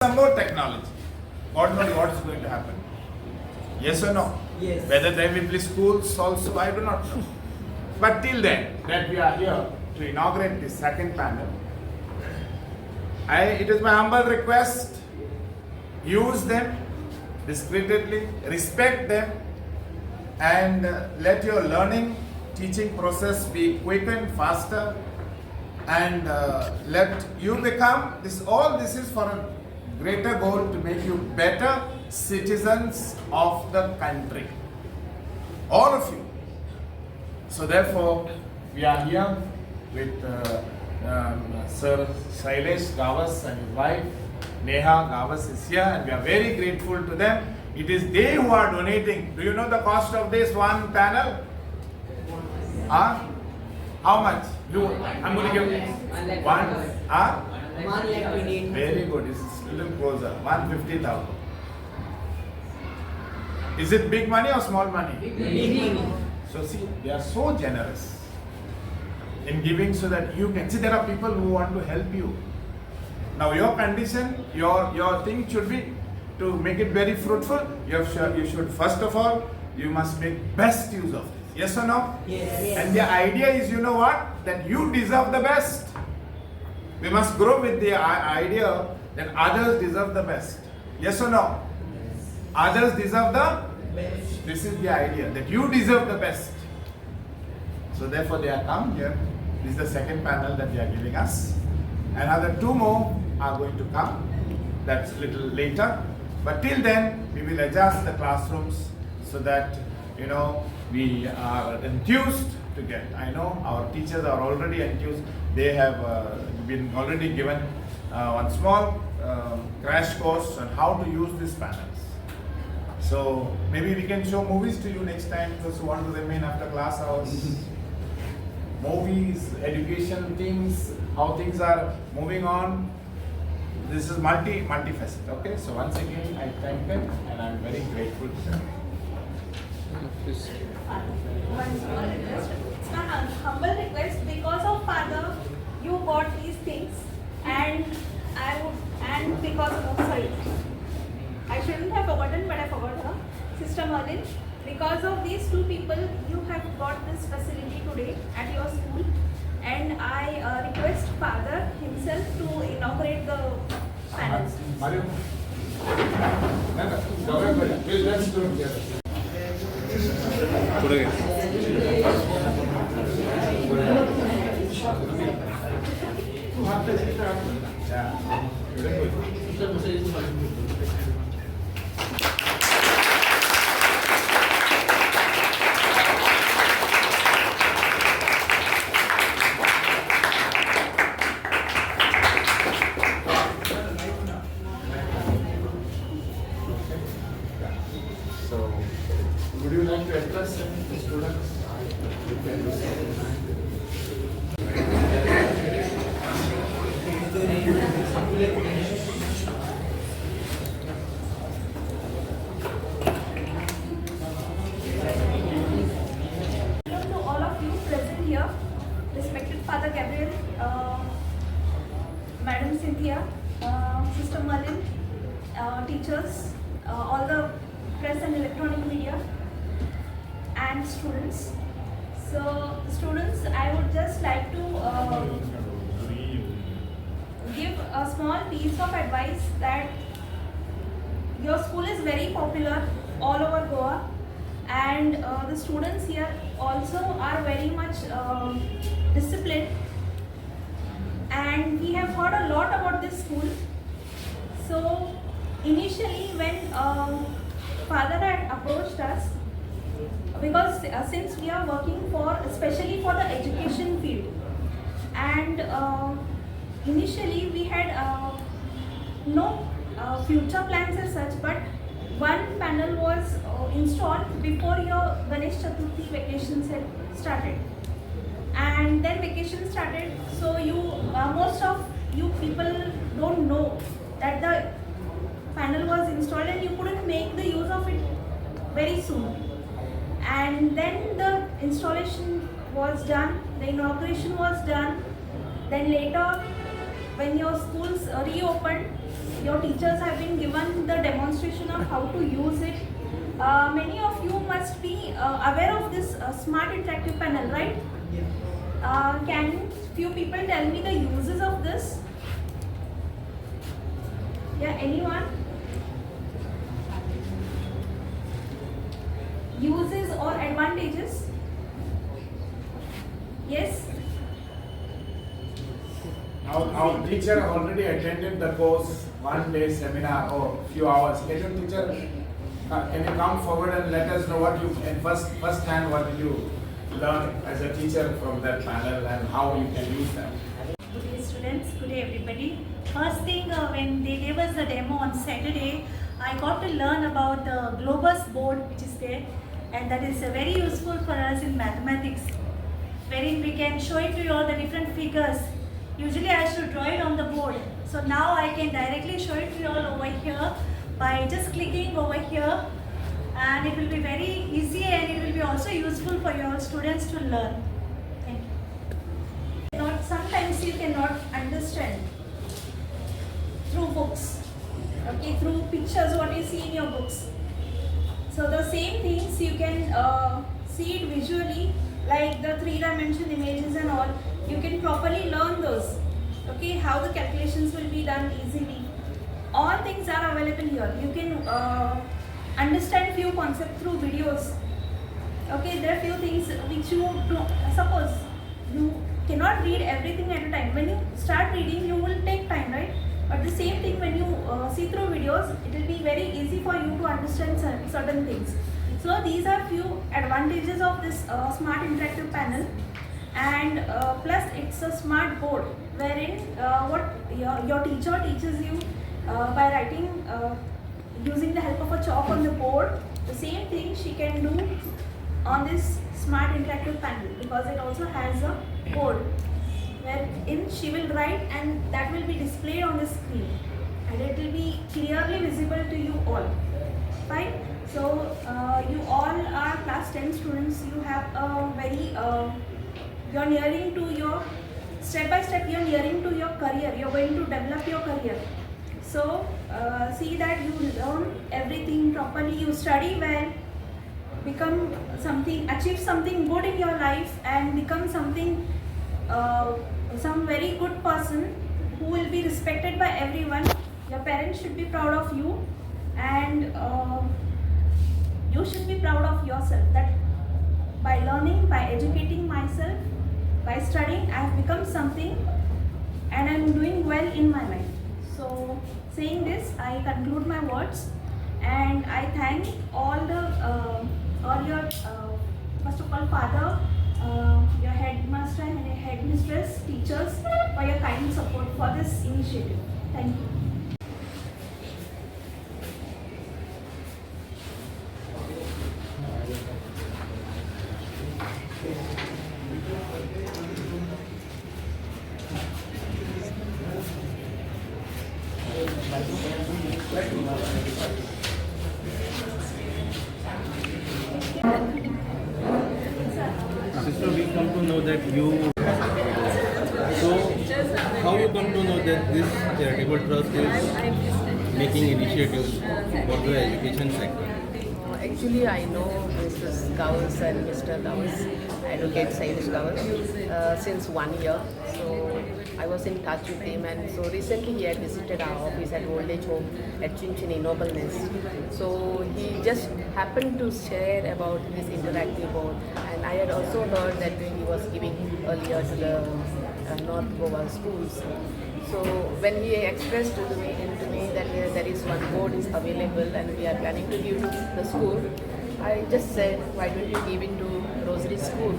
some more technology. God knows what is going to happen. Yes or no? Yes. Whether there will be schools also, I do not know. But till then, that we are here to inaugurate the second panel, it is my humble request, use them discreetly, respect them, and let your learning, teaching process be quickened, faster, and let you become, all this is for a greater goal to make you better citizens of the country. All of you. So therefore, we are here with Sir Shailesh Gavas and his wife Neha Gavas is here, and we are very grateful to them. It is they who are donating. Do you know the cost of this one panel? Huh? How much? I'm going to give one. Huh? 1,28,000. Very good. It's a little closer. 150,000. Is it big money or small money? Big money. So see, they are so generous in giving so that you can see there are people who want to help you. Now your condition, your thing should be to make it very fruitful. You should first of all, you must make best use of this. Yes or no? Yes. And the idea is, you know what? That you deserve the best. We must grow with the idea that others deserve the best. Yes or no? Others deserve the Best. This is the idea, that you deserve the best. So therefore they are come here. This is the second panel that they are giving us. Another two more are going to come. That's a little later. But till then, we will adjust the classrooms so that, we are enthused to get. I know our teachers are already enthused. They have been already given one small crash course on how to use these panels. So maybe we can show movies to you next time, those who want to remain after class hours. Movies, education things, how things are moving on. This is multifaceted. Okay, so once again I thank them and I'm very grateful to them. One small request. It's my humble request. Because of Father, you got these things, and because of sorry, I shouldn't have forgotten, but I forgot her, Sister Merlin. Because of these two people, you have got this facility today at your school, and I request Father himself to inaugurate the panels. Mario. Let's do it together. Yeah. So, would you like to address the students? Hello to all of you present here, respected Father Gabriel, Madam Cynthia, Sister Merlin, teachers, all the press and electronic media, and students. So, students, I would just like to give a small piece of advice that your school is very popular all over Goa, and the students here also are very much disciplined, and we have heard a lot about this school. So initially when Father had approached us, because since we are working especially for the education field, and initially we had no future plans as such, but one panel was installed before your Ganesh Chaturthi vacations had started, and then vacation started. So most of you people don't know that the panel was installed, and you couldn't make the use of it very soon. And then the installation was done, the inauguration was done. Then later, when your schools reopened, your teachers have been given the demonstration of how to use it. Many of you must be aware of this smart interactive panel, right? Can few people tell me the uses of this? Yeah, anyone? Uses or advantages? Yes? Our teacher already attended the course, 1 day seminar or few hours. Can you teacher, can you come forward and let us know what you, in first hand, what did you learn as a teacher from that panel and how you can use them? Good day students, good day everybody. First thing, when they gave us the demo on Saturday, I got to learn about the Globus board which is there, and that is very useful for us in mathematics, wherein we can show it to you all the different figures. Usually I should draw it on the board, so now I can directly show it to you all over here by just clicking over here, and it will be very easy and it will be also useful for your students to learn. Thank you. Sometimes you cannot understand through books, okay, through pictures what you see in your books. So the same things you can see it visually, like the 3-dimensional images and all. You can properly learn those, okay, how the calculations will be done easily. All things are available here. You can understand few concepts through videos. Okay, there are few things which you suppose you cannot read everything at a time. When you start reading, you will take time, right? But the same thing when you see through videos, it will be very easy for you to understand certain things. So these are few advantages of this smart interactive panel, and plus it's a smart board wherein what your teacher teaches you by writing using the help of a chalk on the board. The same thing she can do on this smart interactive panel, because it also has a board wherein she will write and that will be displayed on the screen, and it will be clearly visible to you all. Fine. So you all are class 10 students. You have a very you're nearing to your step by step. You're nearing to your career. You're going to develop your career. So see that you learn everything properly. You study well, become something, achieve something good in your life, and become something, some very good person who will be respected by everyone. Your parents should be proud of you, and you should be proud of yourself, that by learning, by educating myself, by studying, I have become something and I am doing well in my life. So saying this, I conclude my words, and I thank all your first of all father, your headmaster and headmistress, teachers, for your kind support for this initiative. Thank you. Sister, we come to know that you. So, how you come to know that this charitable trust is making initiatives for the education sector? Actually, I know Mrs. Gowers and Mr. Gowers, Advocate Sailesh Gowers, since 1 year. So I was in touch with him, and so recently he had visited our office at Old Age Home at Chinchini Noble Nest. So he just happened to share about this interactive board, and I had also heard that he was giving earlier to the North Goa schools. So when he expressed to me that there is one board is available and we are planning to give to the school, I just said, why don't you give it to Rosary School?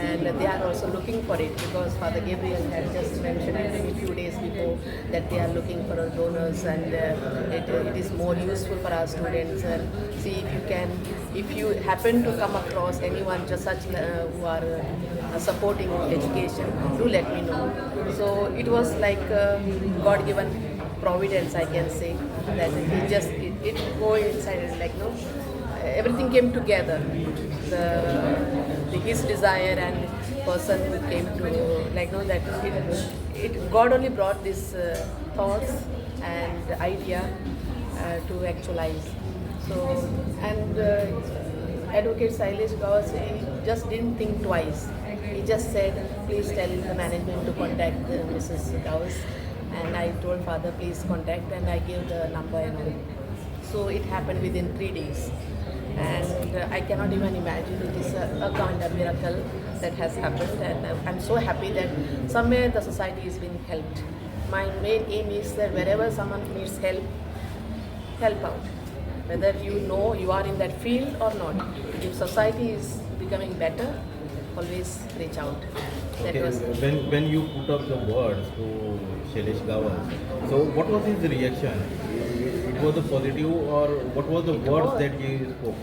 And they are also looking for it, because Father Gabriel had just mentioned it maybe a few days before that they are looking for donors, and it is more useful for our students. And see if you happen to come across anyone just such who are supporting education, do let me know. So it was like God-given providence, I can say, that it coincided, like no. Everything came together. His desire and person who came to, like, know that God only brought these thoughts and idea to actualize. So, and Advocate Sailesh Gauss, he just didn't think twice. He just said, please tell the management to contact Mrs. Gauss. And I told father, please contact, and I gave the number and all. So it happened within 3 days. And I cannot even imagine, it is a kind of miracle that has happened, and I'm so happy that somewhere the society is being helped. My main aim is that wherever someone needs help, help out. Whether you know you are in that field or not. If society is becoming better, always reach out. That Okay, was when you put up the words to Shailesh Gawal, so what was his reaction? It was a positive, or what was the words was. that he spoke?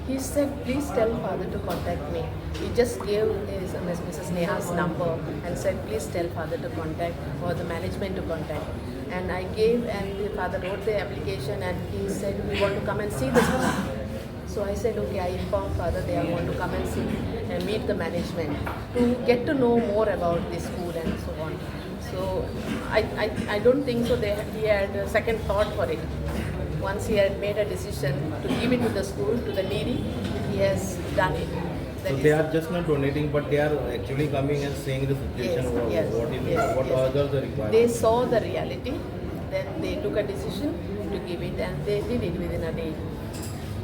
He said, please tell father to contact me. He just gave his Mrs. Neha's number and said, please tell father to contact, or the management to contact. And I gave, and the father wrote the application, and he said, we want to come and see the school. So I said, okay, I informed father they are going to come and see and meet the management to get to know more about the school and so on. So I don't think so he had a second thought for it. Once he had made a decision to give it to the school, to the needy, he has done it. That So is- they are just not donating, but they are actually coming and seeing the situation. What yes. are the requirements? They saw the reality, then they took a decision to give it, and they did it within a day.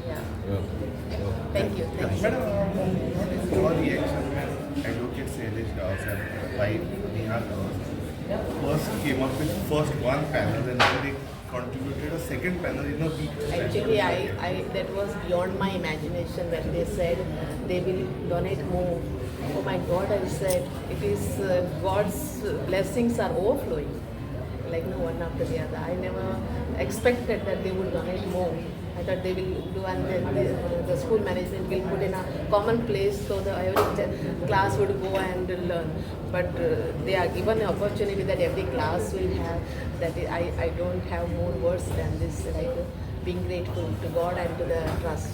Yeah. Okay. Thank you. Thank you. Madam, your reaction when Advocate Shailesh Gauss and wife Neha Gauss first came up with first one panel and then they contributed a second panel in a week. Actually, I that was beyond my imagination when they said they will donate more. Oh my God, I said, it is God's blessings are overflowing, like no one after the other. I never expected that they would donate more. I thought they will do, and then the school management will put in a common place so that every class would go and learn. But they are given an opportunity that every class will have. That I don't have more words than this, like being grateful to God and to the trust.